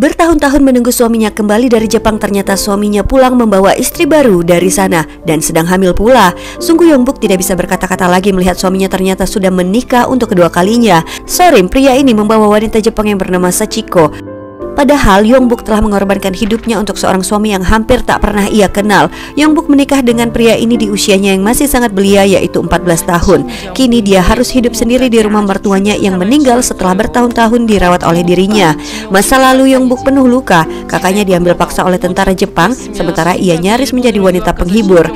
Bertahun-tahun menunggu suaminya kembali dari Jepang, ternyata suaminya pulang membawa istri baru dari sana dan sedang hamil pula. Sungguh Yongbuk tidak bisa berkata-kata lagi melihat suaminya ternyata sudah menikah untuk kedua kalinya. Sorim, pria ini membawa wanita Jepang yang bernama Sachiko. Padahal Yongbuk telah mengorbankan hidupnya untuk seorang suami yang hampir tak pernah ia kenal. Yongbuk menikah dengan pria ini di usianya yang masih sangat belia, yaitu 14 tahun. Kini dia harus hidup sendiri di rumah mertuanya yang meninggal setelah bertahun-tahun dirawat oleh dirinya. Masa lalu Yongbuk penuh luka. Kakaknya diambil paksa oleh tentara Jepang, sementara ia nyaris menjadi wanita penghibur.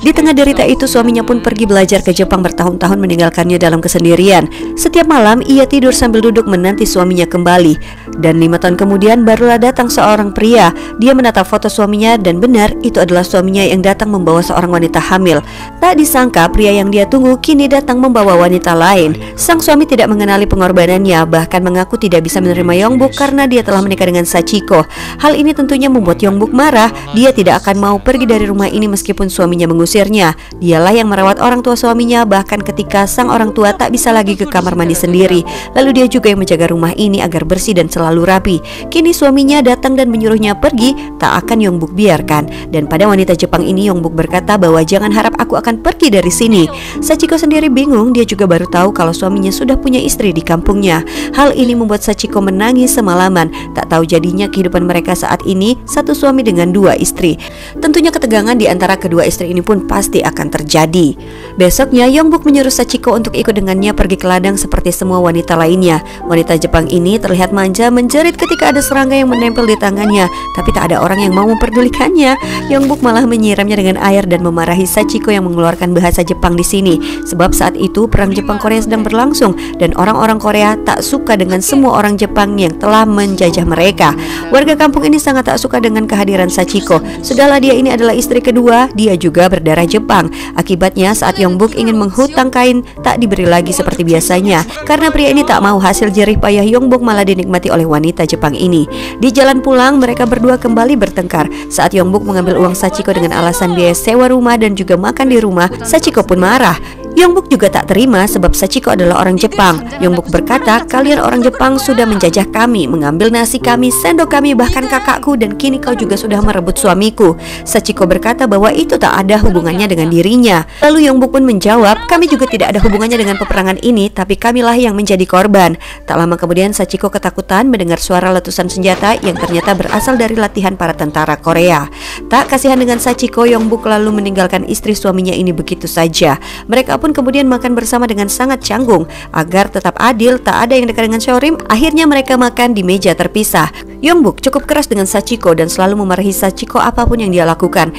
Di tengah derita itu, suaminya pun pergi belajar ke Jepang, bertahun-tahun meninggalkannya dalam kesendirian. Setiap malam ia tidur sambil duduk menanti suaminya kembali. Dan 5 tahun kemudian barulah datang seorang pria. Dia menatap foto suaminya dan benar itu adalah suaminya yang datang membawa seorang wanita hamil. Tak disangka pria yang dia tunggu kini datang membawa wanita lain. Sang suami tidak mengenali pengorbanannya, bahkan mengaku tidak bisa menerima Yongbuk karena dia telah menikah dengan Sachiko. Hal ini tentunya membuat Yongbuk marah. Dia tidak akan mau pergi dari rumah ini meskipun suaminya mengusirnya. Dialah yang merawat orang tua suaminya, bahkan ketika sang orang tua tak bisa lagi ke kamar mandi sendiri. Lalu dia juga yang menjaga rumah ini agar bersih dan selalu rapi. Kini suaminya datang dan menyuruhnya pergi, tak akan Yongbuk biarkan. Dan pada wanita Jepang ini Yongbuk berkata bahwa jangan harap aku akan pergi dari sini. Sachiko sendiri bingung, dia juga baru tahu kalau suaminya sudah punya istri di kampungnya. Hal ini membuat Sachiko menangis semalaman. Tak tahu jadinya kehidupan mereka saat ini, satu suami dengan 2 istri. Tentunya ketegangan di antara kedua istri ini pun pasti akan terjadi. Besoknya Yongbuk menyuruh Sachiko untuk ikut dengannya pergi ke ladang seperti semua wanita lainnya. Wanita Jepang ini terlihat manja, menjerit ketika ada serangga yang menempel di tangannya, tapi tak ada orang yang mau memperdulikannya. Yongbuk malah menyiramnya dengan air dan memarahi Sachiko yang mengeluarkan bahasa Jepang di sini. Sebab saat itu perang Jepang Korea sedang berlangsung dan orang-orang Korea tak suka dengan semua orang Jepang yang telah menjajah mereka. Warga kampung ini sangat tak suka dengan kehadiran Sachiko. Sudahlah dia ini adalah istri kedua, dia juga berdarah Jepang. Akibatnya saat Yongbuk ingin menghutang kain, tak diberi lagi seperti biasanya. Karena pria ini tak mau hasil jerih payah Yongbuk malah dinikmati oleh wanita Jepang ini. Di jalan pulang mereka berdua kembali bertengkar. Saat Yongbuk mengambil uang Sachiko dengan alasan biaya sewa rumah dan juga makan di rumah, Sachiko pun marah. Yongbuk juga tak terima sebab Sachiko adalah orang Jepang. Yongbuk berkata, kalian orang Jepang sudah menjajah kami, mengambil nasi kami, sendok kami, bahkan kakakku, dan kini kau juga sudah merebut suamiku. Sachiko berkata bahwa itu tak ada hubungannya dengan dirinya. Lalu Yongbuk pun menjawab, kami juga tidak ada hubungannya dengan peperangan ini, tapi kamilah yang menjadi korban. Tak lama kemudian Sachiko ketakutan mendengar suara letusan senjata yang ternyata berasal dari latihan para tentara Korea. Tak kasihan dengan Sachiko, Yongbuk lalu meninggalkan istri suaminya ini begitu saja. Mereka pun kemudian makan bersama dengan sangat canggung. Agar tetap adil, tak ada yang dekat dengan Sorim, akhirnya mereka makan di meja terpisah. Yongbuk cukup keras dengan Sachiko dan selalu memarahi Sachiko apapun yang dia lakukan.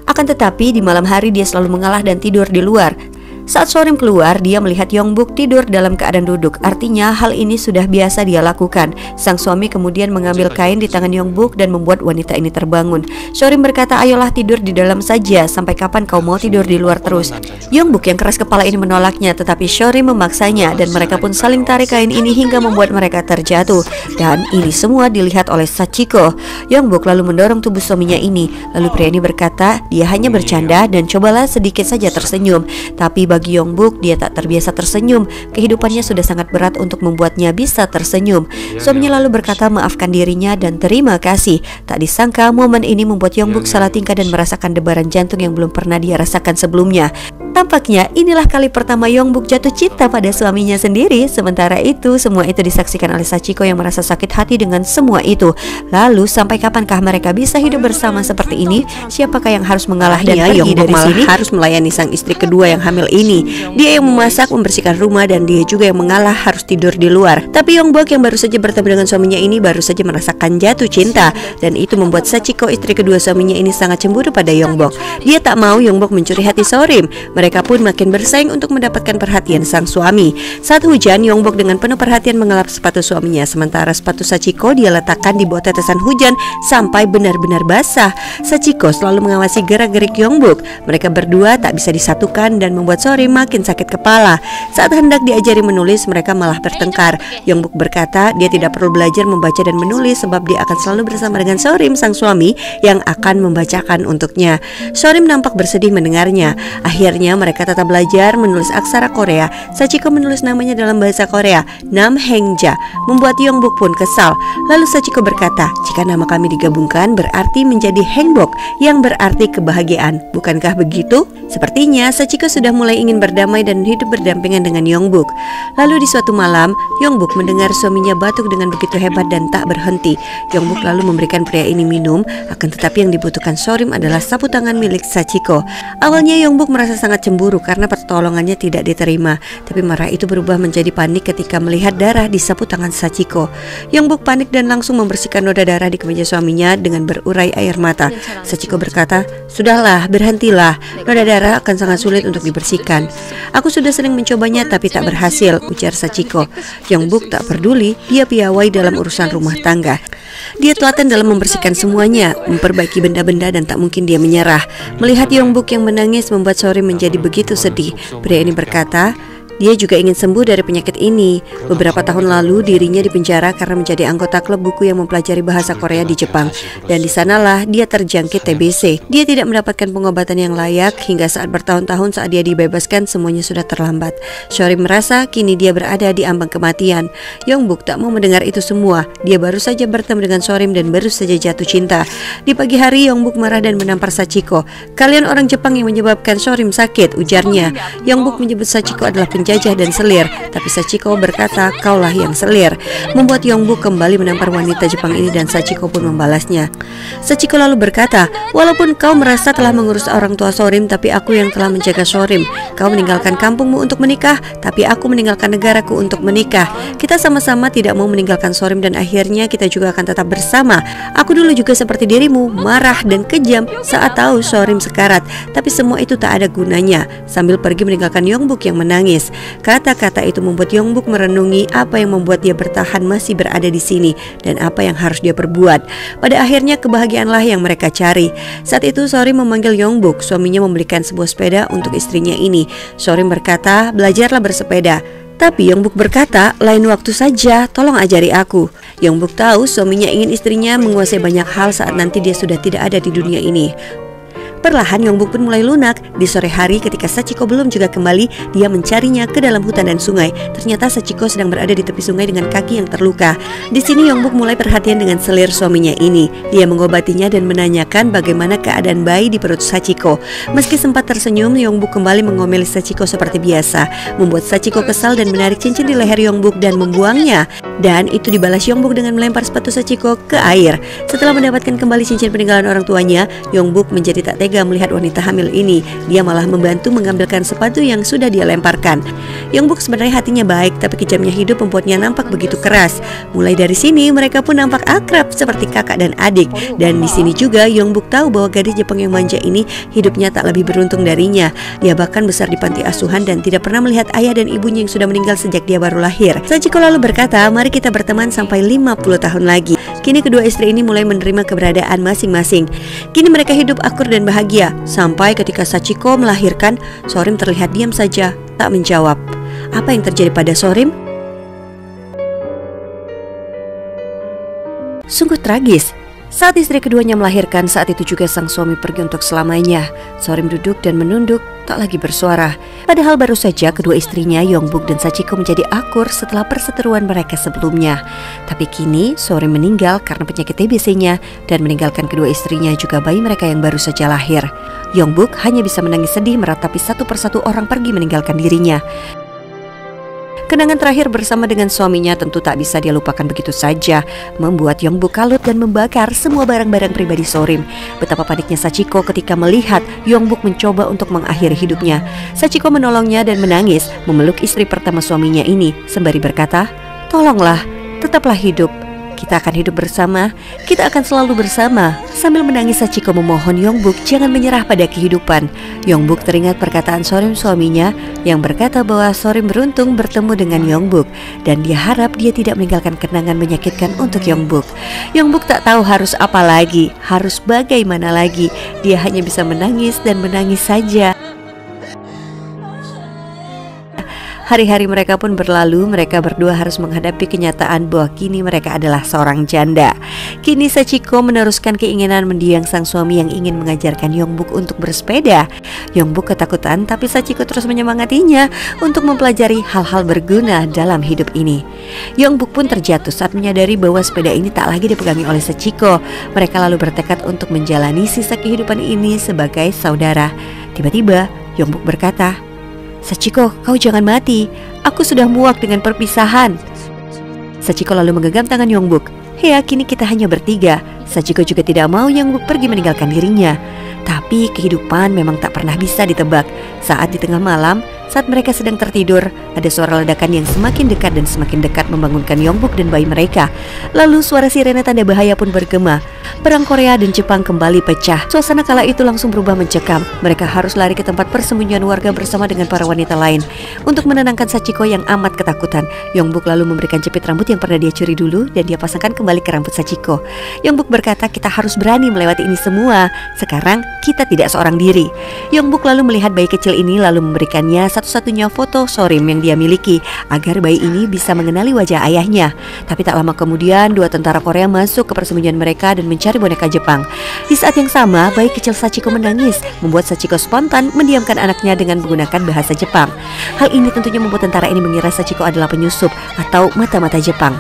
Akan tetapi di malam hari dia selalu mengalah dan tidur di luar. Saat Sorim keluar, dia melihat Yongbuk tidur dalam keadaan duduk. Artinya hal ini sudah biasa dia lakukan. Sang suami kemudian mengambil kain di tangan Yongbuk dan membuat wanita ini terbangun. Sorim berkata, ayolah tidur di dalam saja, sampai kapan kau mau tidur di luar terus? Yongbuk yang keras kepala ini menolaknya, tetapi Sorim memaksanya dan mereka pun saling tarik kain ini hingga membuat mereka terjatuh. Dan ini semua dilihat oleh Sachiko. Yongbuk lalu mendorong tubuh suaminya ini. Lalu pria ini berkata, dia hanya bercanda dan cobalah sedikit saja tersenyum. Tapi bagi Yongbuk, dia tak terbiasa tersenyum. Kehidupannya sudah sangat berat untuk membuatnya bisa tersenyum. Suaminya lalu berkata maafkan dirinya dan terima kasih. Tak disangka momen ini membuat Yongbuk salah tingkah dan merasakan debaran jantung yang belum pernah dia rasakan sebelumnya. Tampaknya inilah kali pertama Yongbuk jatuh cinta pada suaminya sendiri. Sementara itu semua itu disaksikan oleh Sachiko yang merasa sakit hati dengan semua itu. Lalu sampai kapankah mereka bisa hidup bersama seperti ini? Siapakah yang harus mengalah dan pergi Yongbuk dari sini? harus melayani sang istri kedua yang hamil ini. Dia yang memasak, membersihkan rumah, dan dia juga yang mengalah harus tidur di luar. Tapi Yongbuk yang baru saja bertemu dengan suaminya ini baru saja merasakan jatuh cinta, dan itu membuat Sachiko istri kedua suaminya ini sangat cemburu pada Yongbuk. Dia tak mau Yongbuk mencuri hati Sorim. Mereka pun makin bersaing untuk mendapatkan perhatian sang suami. Saat hujan, Yongbuk dengan penuh perhatian mengelap sepatu suaminya, sementara sepatu Sachiko dia letakkan di bawah tetesan hujan sampai benar-benar basah. Sachiko selalu mengawasi gerak-gerik Yongbuk. Mereka berdua tak bisa disatukan dan membuat Sorim makin sakit kepala. Saat hendak diajari menulis, mereka malah bertengkar. Yongbuk berkata dia tidak perlu belajar membaca dan menulis sebab dia akan selalu bersama dengan Sorim sang suami yang akan membacakan untuknya. Sorim nampak bersedih mendengarnya. Akhirnya akhirnya mereka tetap belajar menulis aksara Korea. Sachiko menulis namanya dalam bahasa Korea, Nam Hengja, membuat Yongbok pun kesal. Lalu Sachiko berkata, jika nama kami digabungkan berarti menjadi Hengbok, yang berarti kebahagiaan. Bukankah begitu? Sepertinya Sachiko sudah mulai ingin berdamai dan hidup berdampingan dengan Yongbok. Lalu di suatu malam, Yongbok mendengar suaminya batuk dengan begitu hebat dan tak berhenti. Yongbok lalu memberikan pria ini minum, akan tetapi yang dibutuhkan Sorim adalah sapu tangan milik Sachiko. Awalnya Yongbok merasa sangat cemburu karena pertolongannya tidak diterima, tapi marah itu berubah menjadi panik ketika melihat darah di sapu tangan Sachiko. Yongbok panik dan langsung membersihkan noda darah di kemeja suaminya dengan berurai air mata. Sachiko berkata, "Sudahlah, berhentilah. Noda darah akan sangat sulit untuk dibersihkan." "Aku sudah sering mencobanya tapi tak berhasil," ujar Sachiko. Yongbok tak peduli, dia piawai dalam urusan rumah tangga. Dia telaten dalam membersihkan semuanya, memperbaiki benda-benda dan tak mungkin dia menyerah. Melihat Yongbok yang menangis membuat Sorim menjadi begitu sedih. Pria ini berkata, dia juga ingin sembuh dari penyakit ini. Beberapa tahun lalu dirinya dipenjara karena menjadi anggota klub buku yang mempelajari bahasa Korea di Jepang. Dan di sanalah dia terjangkit TBC. Dia tidak mendapatkan pengobatan yang layak hingga saat bertahun-tahun saat dia dibebaskan semuanya sudah terlambat. Sorim merasa kini dia berada di ambang kematian. Yongbok tak mau mendengar itu semua. Dia baru saja bertemu dengan Sorim dan baru saja jatuh cinta. Di pagi hari Yongbok marah dan menampar Sachiko. "Kalian orang Jepang yang menyebabkan Sorim sakit," ujarnya. Yongbok menyebut Sachiko adalah penjajah dan selir, tapi Sachiko berkata, "Kaulah yang selir," membuat Yongbok kembali menampar wanita Jepang ini dan Sachiko pun membalasnya. Sachiko lalu berkata, "Walaupun kau merasa telah mengurus orang tua Sorim, tapi aku yang telah menjaga Sorim. Kau meninggalkan kampungmu untuk menikah, tapi aku meninggalkan negaraku untuk menikah. Kita sama-sama tidak mau meninggalkan Sorim dan akhirnya kita juga akan tetap bersama. Aku dulu juga seperti dirimu, marah dan kejam saat tahu Sorim sekarat, tapi semua itu tak ada gunanya." Sambil pergi meninggalkan Yongbok yang menangis. Kata-kata itu membuat Yongbok merenungi apa yang membuat dia bertahan masih berada di sini dan apa yang harus dia perbuat. Pada akhirnya kebahagiaanlah yang mereka cari. Saat itu Sorim memanggil Yongbok. Suaminya membelikan sebuah sepeda untuk istrinya ini. Sorim berkata, "Belajarlah bersepeda." Tapi Yongbok berkata, "Lain waktu saja, tolong ajari aku." Yongbok tahu suaminya ingin istrinya menguasai banyak hal saat nanti dia sudah tidak ada di dunia ini. Perlahan Yongbok pun mulai lunak. Di sore hari ketika Sachiko belum juga kembali, dia mencarinya ke dalam hutan dan sungai. Ternyata Sachiko sedang berada di tepi sungai dengan kaki yang terluka. Di sini Yongbok mulai perhatian dengan selir suaminya ini. Dia mengobatinya dan menanyakan bagaimana keadaan bayi di perut Sachiko. Meski sempat tersenyum, Yongbok kembali mengomeli Sachiko seperti biasa, membuat Sachiko kesal dan menarik cincin di leher Yongbok dan membuangnya. Dan itu dibalas Yongbok dengan melempar sepatu Sachiko ke air. Setelah mendapatkan kembali cincin peninggalan orang tuanya, Yongbok menjadi tak tega melihat wanita hamil ini. Dia malah membantu mengambilkan sepatu yang sudah dia lemparkan. Yongbok sebenarnya hatinya baik, tapi kejamnya hidup membuatnya nampak begitu keras. Mulai dari sini mereka pun nampak akrab seperti kakak dan adik. Dan di sini juga Yongbok tahu bahwa gadis Jepang yang manja ini hidupnya tak lebih beruntung darinya. Dia bahkan besar di panti asuhan dan tidak pernah melihat ayah dan ibunya yang sudah meninggal sejak dia baru lahir. Sachiko lalu berkata, "Mari kita berteman sampai 50 tahun lagi." Kini kedua istri ini mulai menerima keberadaan masing-masing. Kini mereka hidup akur dan bahagia. Sampai ketika Sachiko melahirkan, Sorim terlihat diam saja, tak menjawab. Apa yang terjadi pada Sorim? Sungguh tragis. Saat istri keduanya melahirkan, saat itu juga sang suami pergi untuk selamanya. Sorim duduk dan menunduk, tak lagi bersuara. Padahal baru saja kedua istrinya, Yongbok dan Sachiko, menjadi akur setelah perseteruan mereka sebelumnya. Tapi kini Sorim meninggal karena penyakit TBC-nya dan meninggalkan kedua istrinya juga bayi mereka yang baru saja lahir. Yongbok hanya bisa menangis sedih meratapi satu persatu orang pergi meninggalkan dirinya. Kenangan terakhir bersama dengan suaminya tentu tak bisa dia lupakan begitu saja, membuat Yongbok kalut dan membakar semua barang-barang pribadi Sorim. Betapa paniknya Sachiko ketika melihat Yongbok mencoba untuk mengakhiri hidupnya. Sachiko menolongnya dan menangis, memeluk istri pertama suaminya ini sembari berkata, "Tolonglah, tetaplah hidup. Kita akan hidup bersama, kita akan selalu bersama." Sambil menangis Sachiko memohon Yongbok jangan menyerah pada kehidupan. Yongbok teringat perkataan Sorim suaminya yang berkata bahwa Sorim beruntung bertemu dengan Yongbok dan dia harap dia tidak meninggalkan kenangan menyakitkan untuk Yongbok. Yongbok tak tahu harus apa lagi, harus bagaimana lagi. Dia hanya bisa menangis dan menangis saja. Hari-hari mereka pun berlalu, mereka berdua harus menghadapi kenyataan bahwa kini mereka adalah seorang janda. Kini Sachiko meneruskan keinginan mendiang sang suami yang ingin mengajarkan Yongbuk untuk bersepeda. Yongbuk ketakutan, tapi Sachiko terus menyemangatinya untuk mempelajari hal-hal berguna dalam hidup ini. Yongbuk pun terjatuh saat menyadari bahwa sepeda ini tak lagi dipegangi oleh Sachiko. Mereka lalu bertekad untuk menjalani sisa kehidupan ini sebagai saudara. Tiba-tiba Yongbuk berkata, "Sachiko, kau jangan mati. Aku sudah muak dengan perpisahan." Sachiko lalu menggenggam tangan Yongbuk. "Ya, kini kita hanya bertiga." Sachiko juga tidak mau Yongbuk pergi meninggalkan dirinya. Tapi kehidupan memang tak pernah bisa ditebak. Saat di tengah malam, saat mereka sedang tertidur, ada suara ledakan yang semakin dekat dan semakin dekat membangunkan Yongbuk dan bayi mereka. Lalu suara sirene tanda bahaya pun bergema. Perang Korea dan Jepang kembali pecah. Suasana kala itu langsung berubah mencekam. Mereka harus lari ke tempat persembunyian warga bersama dengan para wanita lain. Untuk menenangkan Sachiko yang amat ketakutan, Yongbuk lalu memberikan jepit rambut yang pernah dia curi dulu dan dia pasangkan kembali ke rambut Sachiko. Yongbuk berkata, "Kita harus berani melewati ini semua. Sekarang kita tidak seorang diri." Yongbuk lalu melihat bayi kecil ini lalu memberikannya satu-satunya foto Sorim yang dia miliki agar bayi ini bisa mengenali wajah ayahnya. Tapi tak lama kemudian dua tentara Korea masuk ke persembunyian mereka dan mencari boneka Jepang. Di saat yang sama, bayi kecil Sachiko menangis, membuat Sachiko spontan mendiamkan anaknya dengan menggunakan bahasa Jepang. Hal ini tentunya membuat tentara ini mengira Sachiko adalah penyusup atau mata-mata Jepang.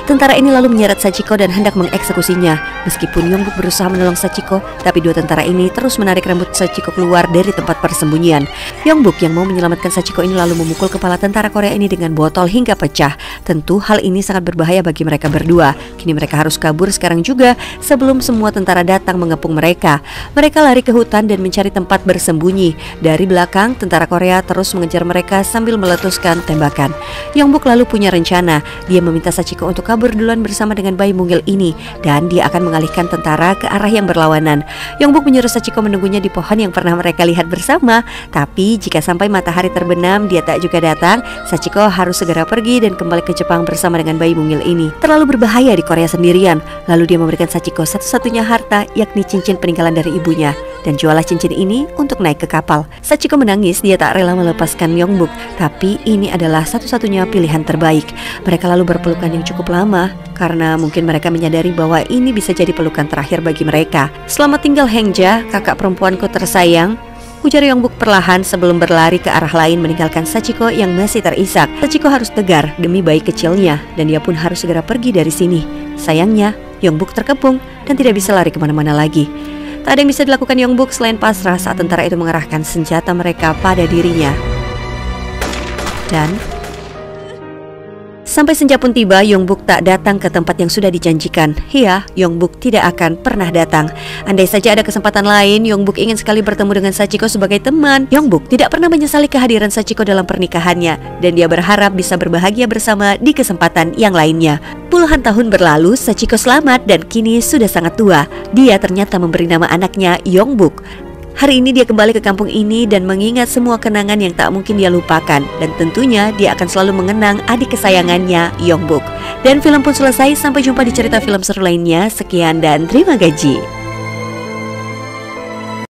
Tentara ini lalu menyeret Sachiko dan hendak mengeksekusinya. Meskipun Yongbuk berusaha menolong Sachiko, tapi dua tentara ini terus menarik rambut Sachiko keluar dari tempat persembunyian. Yongbuk yang mau menyelamatkan Sachiko ini lalu memukul kepala tentara Korea ini dengan botol hingga pecah. Tentu hal ini sangat berbahaya bagi mereka berdua. Kini mereka harus kabur sekarang juga sebelum semua tentara datang mengepung mereka. Mereka lari ke hutan dan mencari tempat bersembunyi. Dari belakang, tentara Korea terus mengejar mereka sambil meletuskan tembakan. Yongbuk lalu punya rencana. Dia meminta Sachiko untuk kabur duluan bersama dengan bayi mungil ini dan dia akan mengalihkan tentara ke arah yang berlawanan. Yongbuk menyuruh Sachiko menunggunya di pohon yang pernah mereka lihat bersama. Tapi jika sampai matahari terbenam dia tak juga datang, Sachiko harus segera pergi dan kembali ke Jepang bersama dengan bayi mungil ini. Terlalu berbahaya di Korea sendirian. Lalu dia memberikan Sachiko satu-satunya harta, yakni cincin peninggalan dari ibunya, dan jualah cincin ini untuk naik ke kapal. Sachiko menangis, dia tak rela melepaskan Yongbuk, tapi ini adalah satu-satunya pilihan terbaik. Mereka lalu berpelukan yang cukup lama karena mungkin mereka menyadari bahwa ini bisa jadi pelukan terakhir bagi mereka. "Selamat tinggal Hengja, kakak perempuanku tersayang," ujar Yongbuk perlahan sebelum berlari ke arah lain meninggalkan Sachiko yang masih terisak. Sachiko harus tegar demi bayi kecilnya dan dia pun harus segera pergi dari sini. Sayangnya, Yongbuk terkepung dan tidak bisa lari kemana-mana lagi. Tak ada yang bisa dilakukan Yongbuk selain pasrah saat tentara itu mengerahkan senjata mereka pada dirinya. Dan sampai senja pun tiba, Yongbuk tak datang ke tempat yang sudah dijanjikan. Ya, Yongbuk tidak akan pernah datang. Andai saja ada kesempatan lain, Yongbuk ingin sekali bertemu dengan Sachiko sebagai teman. Yongbuk tidak pernah menyesali kehadiran Sachiko dalam pernikahannya, dan dia berharap bisa berbahagia bersama di kesempatan yang lainnya. Puluhan tahun berlalu, Sachiko selamat dan kini sudah sangat tua. Dia ternyata memberi nama anaknya Yongbuk. Hari ini dia kembali ke kampung ini dan mengingat semua kenangan yang tak mungkin dia lupakan. Dan tentunya dia akan selalu mengenang adik kesayangannya, Yongbuk. Dan film pun selesai, sampai jumpa di cerita film seru lainnya. Sekian dan terima gaji.